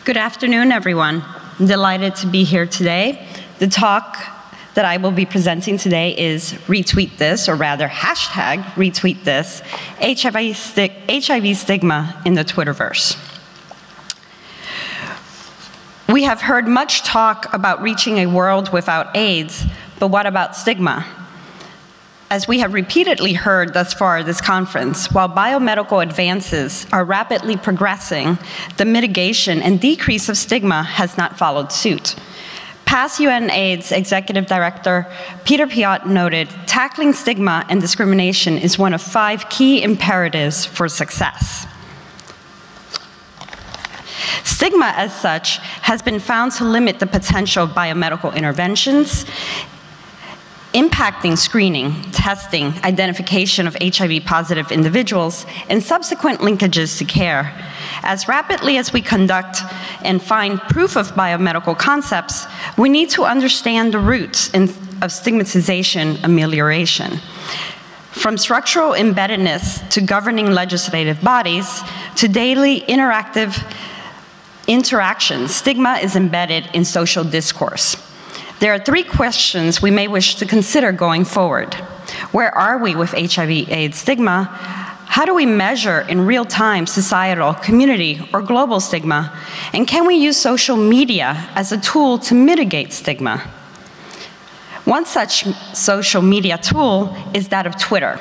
Good afternoon, everyone. I'm delighted to be here today. The talk that I will be presenting today is Retweet This, or rather hashtag Retweet This, HIV stigma in the Twitterverse. We have heard much talk about reaching a world without AIDS, but what about stigma? As we have repeatedly heard thus far at this conference, while biomedical advances are rapidly progressing, the mitigation and decrease of stigma has not followed suit. Past UN AIDS Executive Director Peter Piot noted, tackling stigma and discrimination is one of 5 key imperatives for success. Stigma, as such, has been found to limit the potential of biomedical interventions, impacting screening, testing, identification of HIV-positive individuals, and subsequent linkages to care. As rapidly as we conduct and find proof of biomedical concepts, we need to understand the roots of stigmatization amelioration. From structural embeddedness to governing legislative bodies to daily interactions, stigma is embedded in social discourse. There are 3 questions we may wish to consider going forward. Where are we with HIV/AIDS stigma? How do we measure in real time societal, community, or global stigma? And can we use social media as a tool to mitigate stigma? One such social media tool is that of Twitter,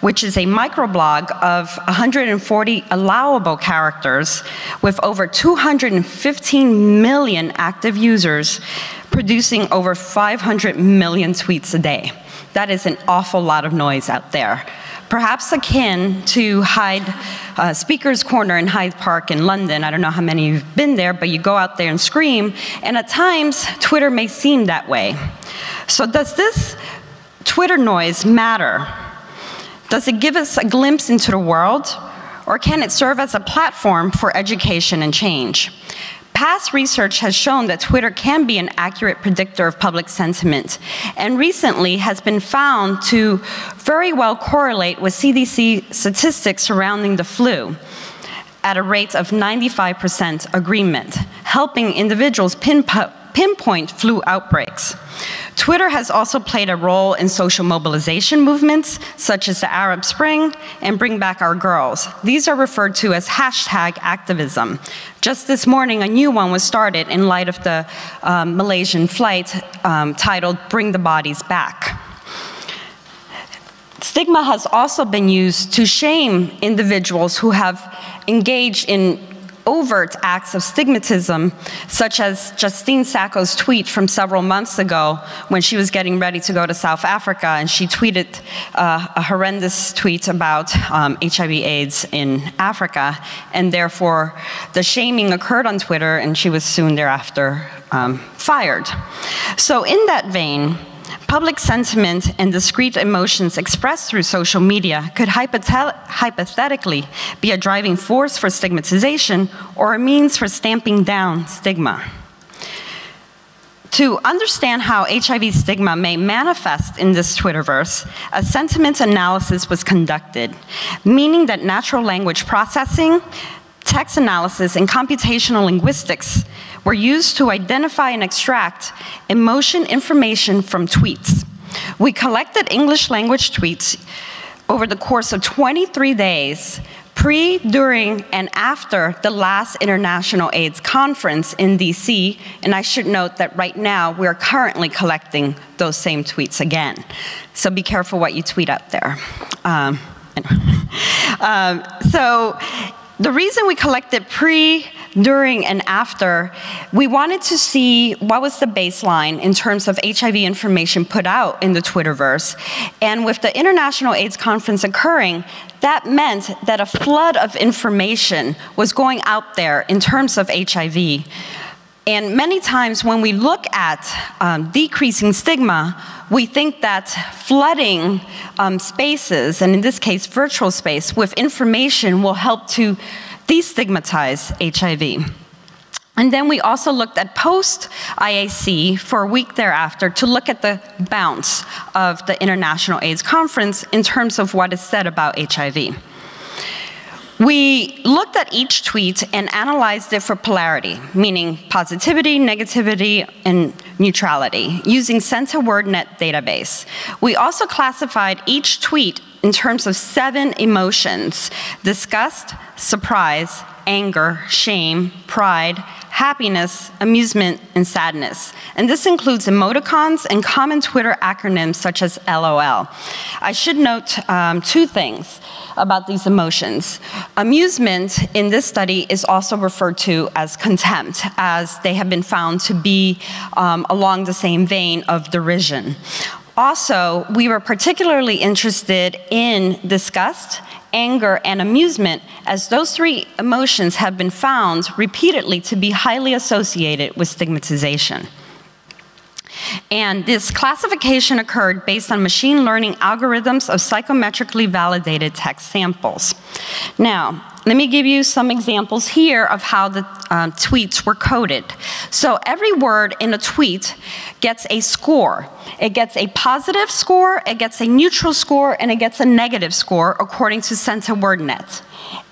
which is a microblog of 140 allowable characters with over 215 million active users, producing over 500 million tweets a day. That is an awful lot of noise out there. Perhaps akin to Speaker's Corner in Hyde Park in London. I don't know how many of you have been there, but you go out there and scream, and at times, Twitter may seem that way. So does this Twitter noise matter? Does it give us a glimpse into the world, or can it serve as a platform for education and change? Past research has shown that Twitter can be an accurate predictor of public sentiment, and recently has been found to very well correlate with CDC statistics surrounding the flu at a rate of 95% agreement, helping individuals pinpoint flu outbreaks. Twitter has also played a role in social mobilization movements, such as the Arab Spring and Bring Back Our Girls. These are referred to as hashtag activism. Just this morning, a new one was started in light of the Malaysian flight titled Bring the Bodies Back. Stigma has also been used to shame individuals who have engaged in overt acts of stigmatism, such as Justine Sacco's tweet from several months ago when she was getting ready to go to South Africa, and she tweeted a horrendous tweet about HIV/AIDS in Africa, and therefore the shaming occurred on Twitter, and she was soon thereafter fired. So in that vein, public sentiment and discrete emotions expressed through social media could hypothetically be a driving force for stigmatization or a means for stamping down stigma. To understand how HIV stigma may manifest in this Twitterverse, a sentiment analysis was conducted, meaning that natural language processing, text analysis, and computational linguistics were used to identify and extract emotion information from tweets. We collected English language tweets over the course of 23 days, pre, during, and after the last International AIDS Conference in DC, and I should note that right now we're currently collecting those same tweets again. So be careful what you tweet out there. So the reason we collected pre, during, and after, we wanted to see what was the baseline in terms of HIV information put out in the Twitterverse. And with the International AIDS Conference occurring, that meant that a flood of information was going out there in terms of HIV. And many times when we look at decreasing stigma, we think that flooding spaces, and in this case virtual space, with information will help to destigmatize HIV. And then we also looked at post-IAC for a week thereafter to look at the bounce of the International AIDS Conference in terms of what is said about HIV. We looked at each tweet and analyzed it for polarity, meaning positivity, negativity, and neutrality, using CenterWordNet database. We also classified each tweet in terms of 7 emotions: disgust, surprise, anger, shame, pride, happiness, amusement, and sadness. And this includes emoticons and common Twitter acronyms such as LOL. I should note 2 things about these emotions. Amusement in this study is also referred to as contempt, as they have been found to be along the same vein of derision. Also, we were particularly interested in disgust, anger, and amusement, as those 3 emotions have been found repeatedly to be highly associated with stigmatization. And this classification occurred based on machine learning algorithms of psychometrically validated text samples. Now, let me give you some examples here of how the tweets were coded. So every word in a tweet gets a score. It gets a positive score, it gets a neutral score, and it gets a negative score according to CenterWordNet.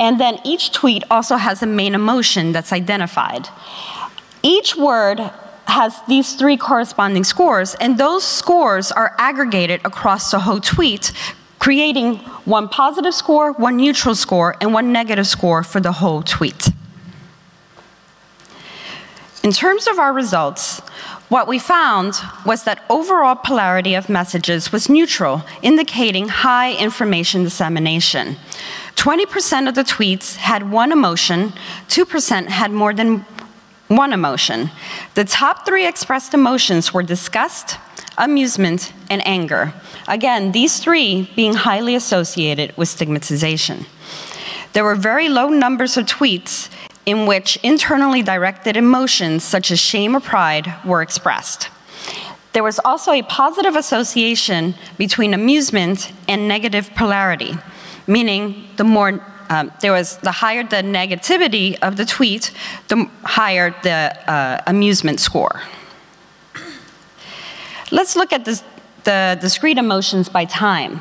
And then each tweet also has a main emotion that's identified. Each word has these 3 corresponding scores, and those scores are aggregated across the whole tweet, creating 1 positive score, 1 neutral score, and 1 negative score for the whole tweet. In terms of our results, what we found was that overall polarity of messages was neutral, indicating high information dissemination. 20% of the tweets had 1 emotion, 2% had more than 1 emotion. The top 3 expressed emotions were disgust, amusement, and anger. Again, these 3 being highly associated with stigmatization. There were very low numbers of tweets in which internally directed emotions such as shame or pride were expressed. There was also a positive association between amusement and negative polarity, meaning the higher the negativity of the tweet, the higher the amusement score. Let's look at the discrete emotions by time.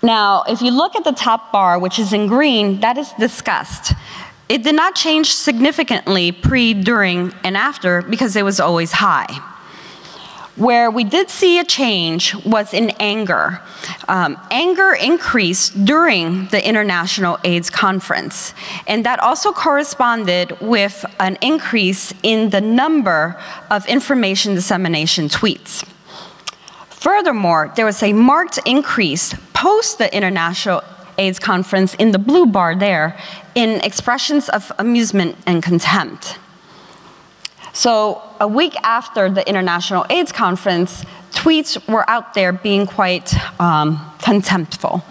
Now, if you look at the top bar, which is in green, that is disgust. It did not change significantly pre, during, and after because it was always high. Where we did see a change was in anger. Anger increased during the International AIDS Conference, and that also corresponded with an increase in the number of information dissemination tweets. Furthermore, there was a marked increase post the International AIDS Conference in the blue bar there in expressions of amusement and contempt. So a week after the International AIDS Conference, tweets were out there being quite contemptful.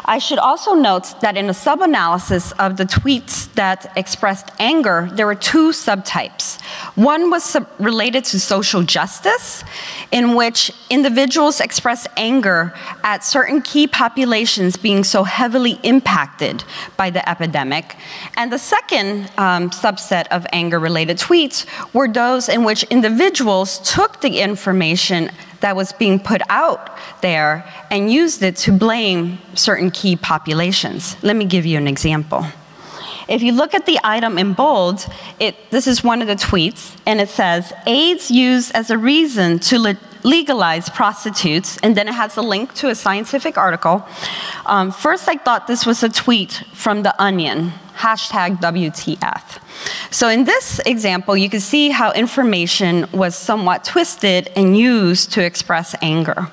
I should also note that in a sub-analysis of the tweets that expressed anger, there were 2 subtypes. One was related to social justice, in which individuals expressed anger at certain key populations being so heavily impacted by the epidemic. And the second subset of anger-related tweets were those in which individuals took the information that was being put out there and used it to blame certain key populations. Let me give you an example. If you look at the item in bold, this is one of the tweets, and it says, AIDS used as a reason to legalize prostitutes, and then it has a link to a scientific article. First, I thought this was a tweet from The Onion, #WTF. So in this example, you can see how information was somewhat twisted and used to express anger.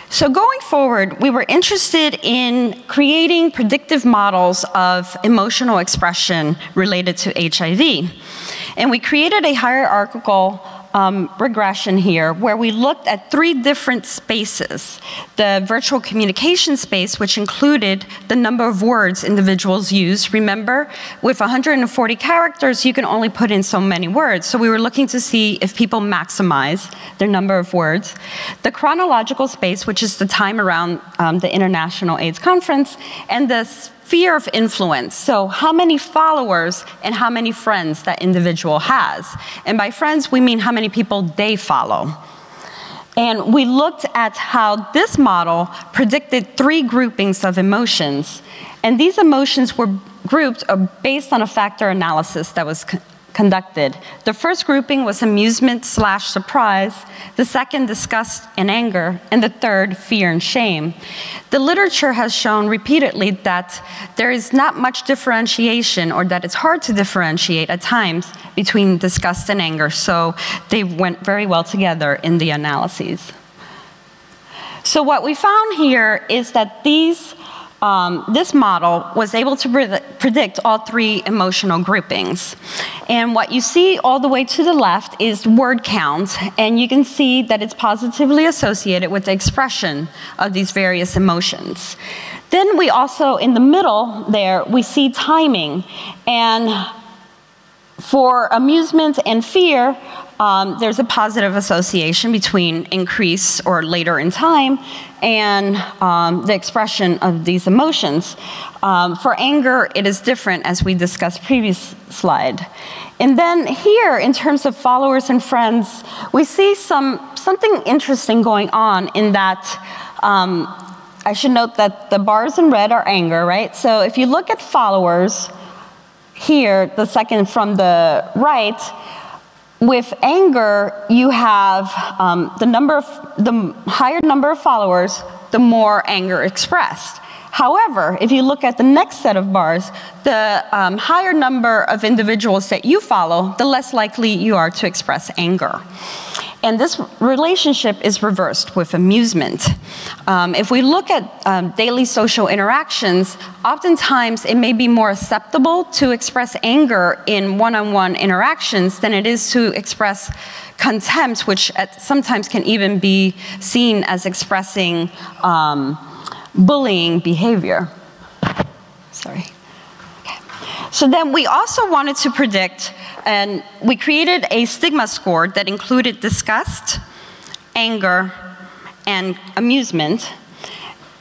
So going forward, we were interested in creating predictive models of emotional expression related to HIV. And we created a hierarchical regression here where we looked at 3 different spaces. The virtual communication space, which included the number of words individuals use. Remember, with 140 characters, you can only put in so many words. So we were looking to see if people maximize their number of words. The chronological space, which is the time around the International AIDS Conference, and the sphere of influence. So how many followers and how many friends that individual has. And by friends, we mean how many people they follow. And we looked at how this model predicted 3 groupings of emotions. And these emotions were grouped based on a factor analysis that was conducted. The first grouping was amusement/surprise, the second, disgust and anger, and the third, fear and shame. The literature has shown repeatedly that there is not much differentiation, or that it's hard to differentiate at times between disgust and anger, so they went very well together in the analyses. So what we found here is that this model was able to predict all 3 emotional groupings. And what you see all the way to the left is word count, and you can see that it's positively associated with the expression of these various emotions. Then we also, in the middle there, we see timing. And for amusement and fear, there's a positive association between increase or later in time and the expression of these emotions. For anger, it is different, as we discussed previous slide. And then here, in terms of followers and friends, we see something interesting going on in that I should note that the bars in red are anger, right? So if you look at followers, here, the second from the right, with anger, you have the higher number of followers, the more anger expressed. However, if you look at the next set of bars, the higher number of individuals that you follow, the less likely you are to express anger. And this relationship is reversed with amusement. If we look at daily social interactions, oftentimes it may be more acceptable to express anger in one-on-one interactions than it is to express contempt, which sometimes can even be seen as expressing bullying behavior. Sorry. Okay. So then we also wanted to predict, and we created a stigma score that included disgust, anger, and amusement.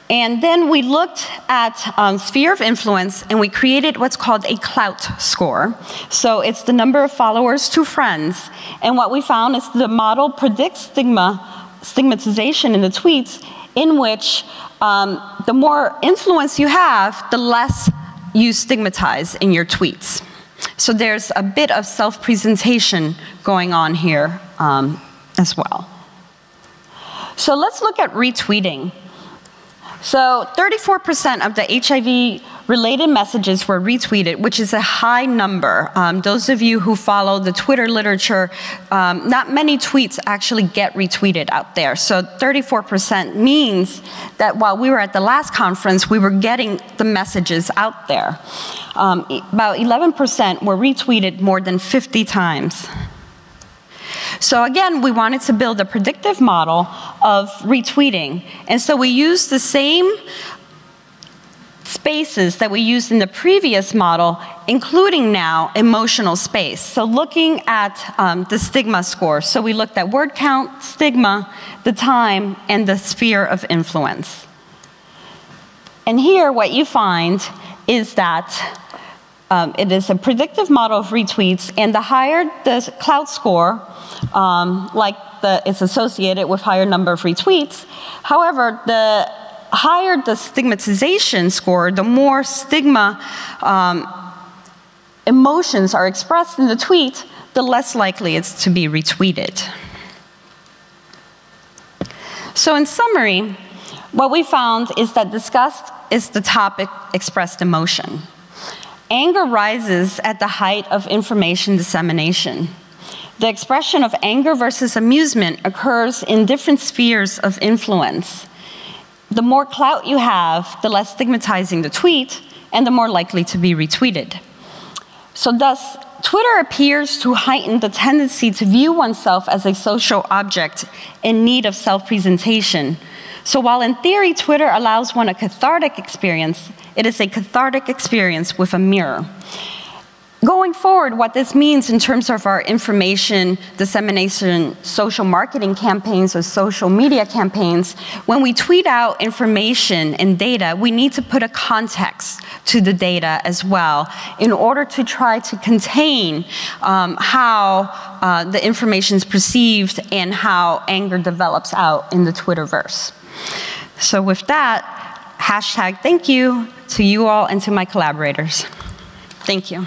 And then we looked at sphere of influence, and we created what's called a clout score. So it's the number of followers to friends. And what we found is the model predicts stigmatization in the tweets, in which the more influence you have, the less you stigmatize in your tweets. So there's a bit of self-presentation going on here as well. So let's look at retweeting. So 34% of the HIV-related messages were retweeted, which is a high number. Those of you who follow the Twitter literature, not many tweets actually get retweeted out there. So 34% means that while we were at the last conference, we were getting the messages out there. About 11% were retweeted more than 50 times. So again, we wanted to build a predictive model of retweeting. And so we used the same spaces that we used in the previous model, including now emotional space. So looking at the stigma score. So we looked at word count, stigma, the time, and the sphere of influence. And here what you find is that it is a predictive model of retweets, and the higher the clout score, it's associated with higher number of retweets. However, the higher the stigmatization score, the more stigma emotions are expressed in the tweet, the less likely it's to be retweeted. So in summary, what we found is that disgust is the topic expressed emotion. Anger rises at the height of information dissemination. The expression of anger versus amusement occurs in different spheres of influence. The more clout you have, the less stigmatizing the tweet, and the more likely to be retweeted. So thus, Twitter appears to heighten the tendency to view oneself as a social object in need of self-presentation. So while in theory Twitter allows one a cathartic experience, it is a cathartic experience with a mirror. Going forward, what this means in terms of our information dissemination, social marketing campaigns or social media campaigns, when we tweet out information and data, we need to put a context to the data as well in order to try to contain how the information is perceived and how anger develops out in the Twitterverse. So with that, #thank you to you all and to my collaborators. Thank you.